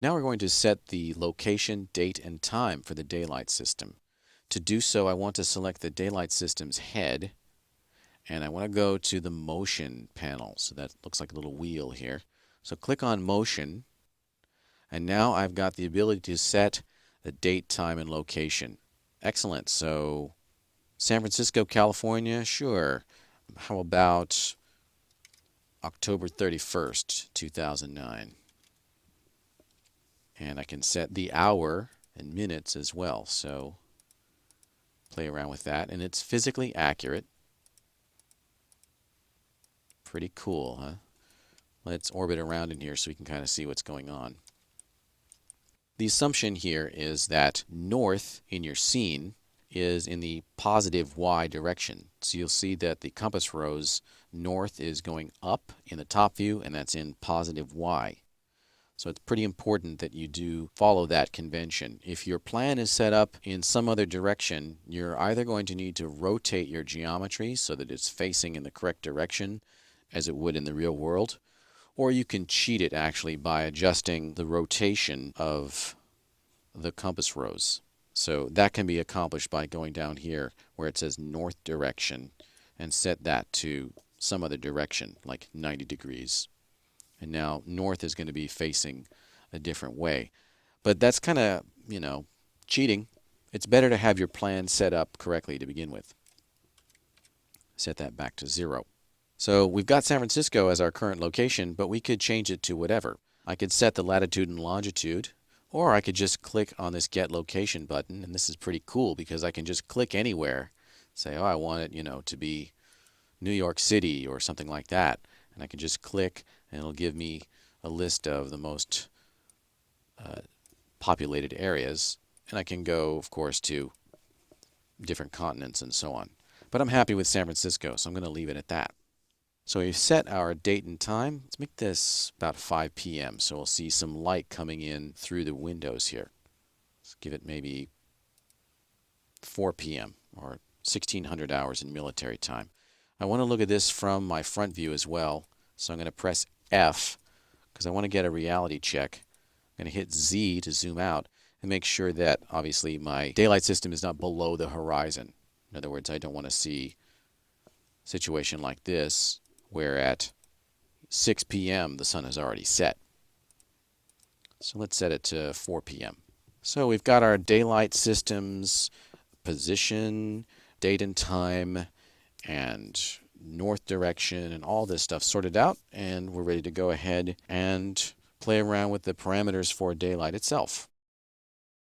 Now we're going to set the location, date, and time for the daylight system. To do so, I want to select the daylight system's head, and I want to go to the motion panel. So that looks like a little wheel here. So click on motion, and now I've got the ability to set the date, time, and location. Excellent. So San Francisco, California, sure. How about October 31st, 2009? And I can set the hour and minutes as well. So play around with that. And it's physically accurate. Pretty cool, huh? Let's orbit around in here so we can kind of see what's going on. The assumption here is that north in your scene is in the positive y direction. So you'll see that the compass rose north is going up in the top view, and that's in positive y. So it's pretty important that you do follow that convention. If your plan is set up in some other direction, you're either going to need to rotate your geometry so that it's facing in the correct direction as it would in the real world, or you can cheat it actually by adjusting the rotation of the compass rose. So that can be accomplished by going down here where it says north direction and set that to some other direction, like 90 degrees. And now north is going to be facing a different way. But that's kind of, cheating. It's better to have your plan set up correctly to begin with. Set that back to 0. So we've got San Francisco as our current location, but we could change it to whatever. I could set the latitude and longitude, or I could just click on this Get Location button, and this is pretty cool because I can just click anywhere, say, oh, I want it, to be New York City or something like that. And I can just click, and it'll give me a list of the most populated areas. And I can go, of course, to different continents and so on. But I'm happy with San Francisco, so I'm going to leave it at that. So we've set our date and time. Let's make this about 5 p.m. so we'll see some light coming in through the windows here. Let's give it maybe 4 p.m. or 1600 hours in military time. I want to look at this from my front view as well. So I'm going to press F because I want to get a reality check. I'm going to hit Z to zoom out and make sure that obviously my daylight system is not below the horizon. In other words, I don't want to see a situation like this where at 6 p.m. the sun has already set. So let's set it to 4 p.m. So we've got our daylight system's position, date and time, and north direction and all this stuff sorted out, and we're ready to go ahead and play around with the parameters for daylight itself.